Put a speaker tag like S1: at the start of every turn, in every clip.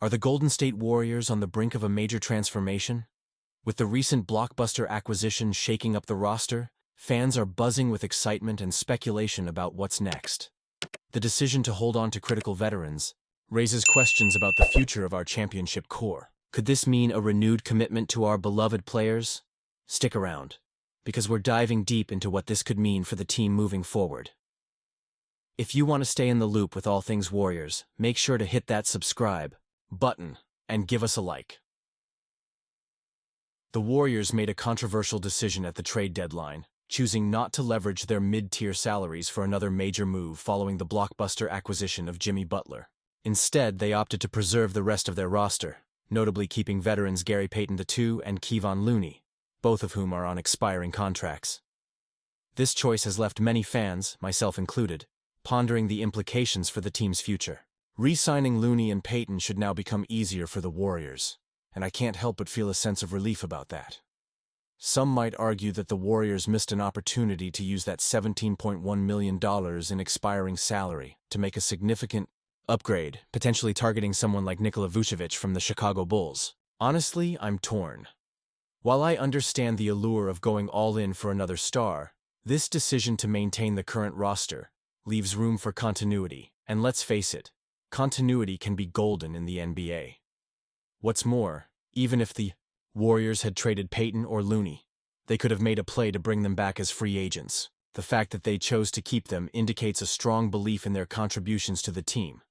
S1: Are the Golden State Warriors on the brink of a major transformation? With the recent blockbuster acquisition shaking up the roster, fans are buzzing with excitement and speculation about what's next. The decision to hold on to critical veterans raises questions about the future of our championship core. Could this mean a renewed commitment to our beloved players? Stick around, because we're diving deep into what this could mean for the team moving forward. If you want to stay in the loop with all things Warriors, make sure to hit that subscribe button and give us a like. The Warriors made a controversial decision at the trade deadline, choosing not to leverage their mid-tier salaries for another major move following the blockbuster acquisition of Jimmy Butler. Instead, they opted to preserve the rest of their roster, notably keeping veterans Gary Payton II and Kevon Looney, both of whom are on expiring contracts. This choice has left many fans, myself included, pondering the implications for the team's future. Re-signing Looney and Payton should now become easier for the Warriors, and I can't help but feel a sense of relief about that. Some might argue that the Warriors missed an opportunity to use that $17.1 million in expiring salary to make a significant upgrade, potentially targeting someone like Nikola Vucevic from the Chicago Bulls. Honestly, I'm torn. While I understand the allure of going all in for another star, this decision to maintain the current roster leaves room for continuity, and let's face it, continuity can be golden in the NBA. What's more, even if the Warriors had traded Payton or Looney, they could have made a play to bring them back as free agents. The fact that they chose to keep them indicates a strong belief in their contributions to the team.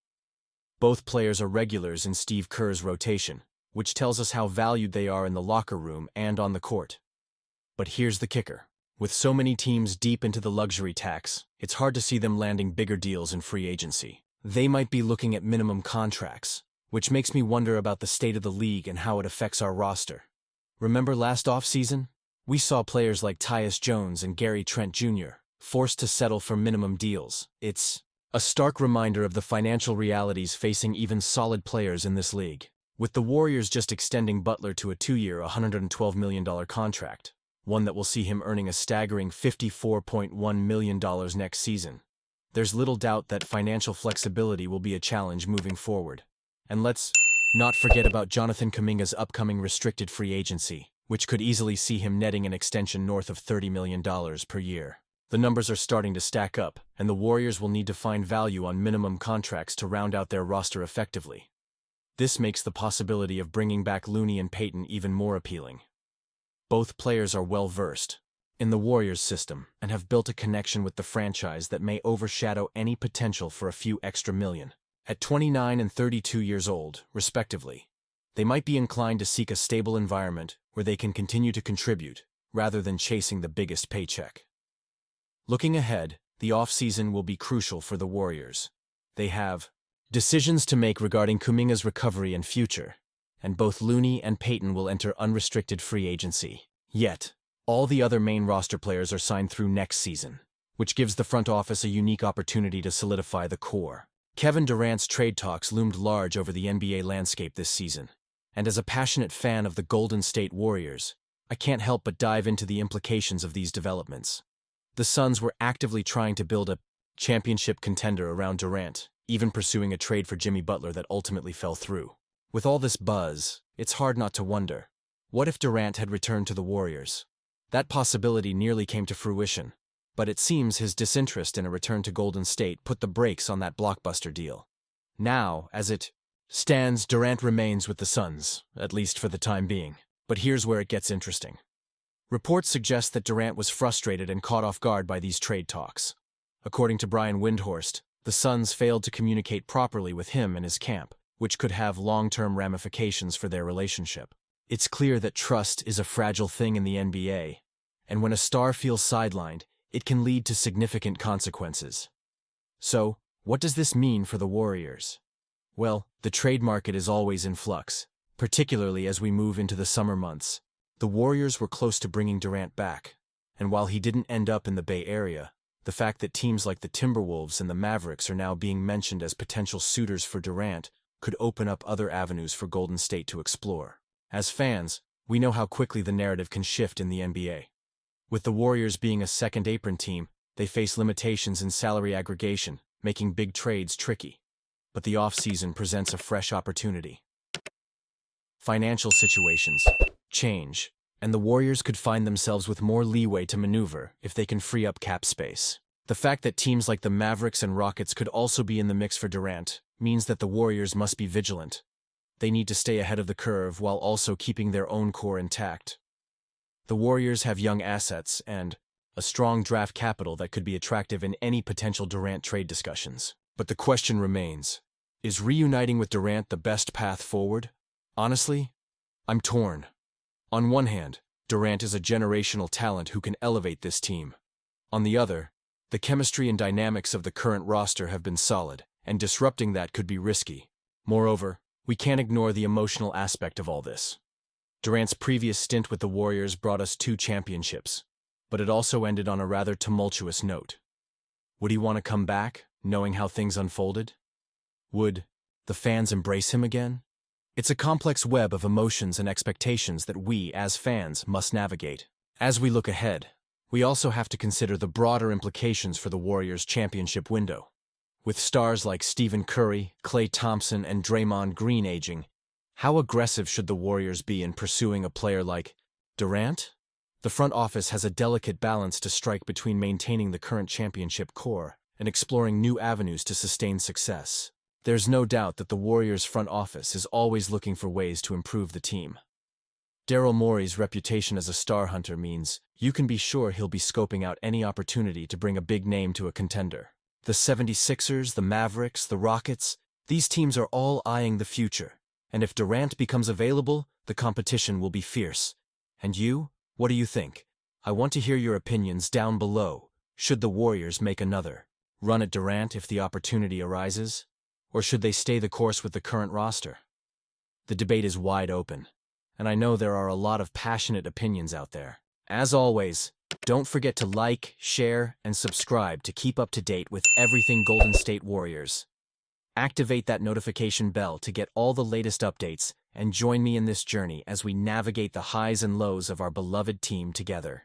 S1: Both players are regulars in Steve Kerr's rotation, which tells us how valued they are in the locker room and on the court. But here's the kicker. With so many teams deep into the luxury tax, it's hard to see them landing bigger deals in free agency. They might be looking at minimum contracts, which makes me wonder about the state of the league and how it affects our roster. Remember last offseason? We saw players like Tyus Jones and Gary Trent Jr. forced to settle for minimum deals. It's a stark reminder of the financial realities facing even solid players in this league. With the Warriors just extending Butler to a 2-year, $112 million contract, one that will see him earning a staggering $54.1 million next season, there's little doubt that financial flexibility will be a challenge moving forward. And let's not forget about Jonathan Kuminga's upcoming restricted free agency, which could easily see him netting an extension north of $30 million per year. The numbers are starting to stack up, and the Warriors will need to find value on minimum contracts to round out their roster effectively. This makes the possibility of bringing back Looney and Payton even more appealing. Both players are well-versed in the Warriors system and have built a connection with the franchise that may overshadow any potential for a few extra million. At 29 and 32 years old, respectively, they might be inclined to seek a stable environment where they can continue to contribute, rather than chasing the biggest paycheck. Looking ahead, the offseason will be crucial for the Warriors. They have decisions to make regarding Kuminga's recovery and future, and both Looney and Payton will enter unrestricted free agency. Yet, all the other main roster players are signed through next season, which gives the front office a unique opportunity to solidify the core. Kevin Durant's trade talks loomed large over the NBA landscape this season, and as a passionate fan of the Golden State Warriors, I can't help but dive into the implications of these developments. The Suns were actively trying to build a championship contender around Durant, even pursuing a trade for Jimmy Butler that ultimately fell through. With all this buzz, it's hard not to wonder, what if Durant had returned to the Warriors? That possibility nearly came to fruition, but it seems his disinterest in a return to Golden State put the brakes on that blockbuster deal. Now, as it stands, Durant remains with the Suns, at least for the time being. But here's where it gets interesting. Reports suggest that Durant was frustrated and caught off guard by these trade talks. According to Brian Windhorst, the Suns failed to communicate properly with him and his camp, which could have long-term ramifications for their relationship. It's clear that trust is a fragile thing in the NBA, and when a star feels sidelined, it can lead to significant consequences. So, what does this mean for the Warriors? Well, the trade market is always in flux, particularly as we move into the summer months. The Warriors were close to bringing Durant back, and while he didn't end up in the Bay Area, the fact that teams like the Timberwolves and the Mavericks are now being mentioned as potential suitors for Durant could open up other avenues for Golden State to explore. As fans, we know how quickly the narrative can shift in the NBA. With the Warriors being a second-apron team, they face limitations in salary aggregation, making big trades tricky. But the offseason presents a fresh opportunity. financial situations change, and the Warriors could find themselves with more leeway to maneuver if they can free up cap space. The fact that teams like the Mavericks and Rockets could also be in the mix for Durant means that the Warriors must be vigilant. They need to stay ahead of the curve while also keeping their own core intact. The Warriors have young assets and a strong draft capital that could be attractive in any potential Durant trade discussions. But the question remains, is reuniting with Durant the best path forward? Honestly, I'm torn. On one hand, Durant is a generational talent who can elevate this team. On the other, the chemistry and dynamics of the current roster have been solid, and disrupting that could be risky. Moreover, we can't ignore the emotional aspect of all this. Durant's previous stint with the Warriors brought us 2 championships, but it also ended on a rather tumultuous note. Would he want to come back, knowing how things unfolded? Would the fans embrace him again? It's a complex web of emotions and expectations that we, as fans, must navigate. As we look ahead, we also have to consider the broader implications for the Warriors' championship window. With stars like Stephen Curry, Klay Thompson, and Draymond Green aging, how aggressive should the Warriors be in pursuing a player like Durant? The front office has a delicate balance to strike between maintaining the current championship core and exploring new avenues to sustain success. There's no doubt that the Warriors' front office is always looking for ways to improve the team. Daryl Morey's reputation as a star hunter means you can be sure he'll be scoping out any opportunity to bring a big name to a contender. The 76ers, the Mavericks, the Rockets, these teams are all eyeing the future. And if Durant becomes available, the competition will be fierce. And you? What do you think? I want to hear your opinions down below. Should the Warriors make another run at Durant if the opportunity arises? Or should they stay the course with the current roster? The debate is wide open, and I know there are a lot of passionate opinions out there. As always, don't forget to like, share, and subscribe to keep up to date with everything Golden State Warriors. Activate that notification bell to get all the latest updates and join me in this journey as we navigate the highs and lows of our beloved team together.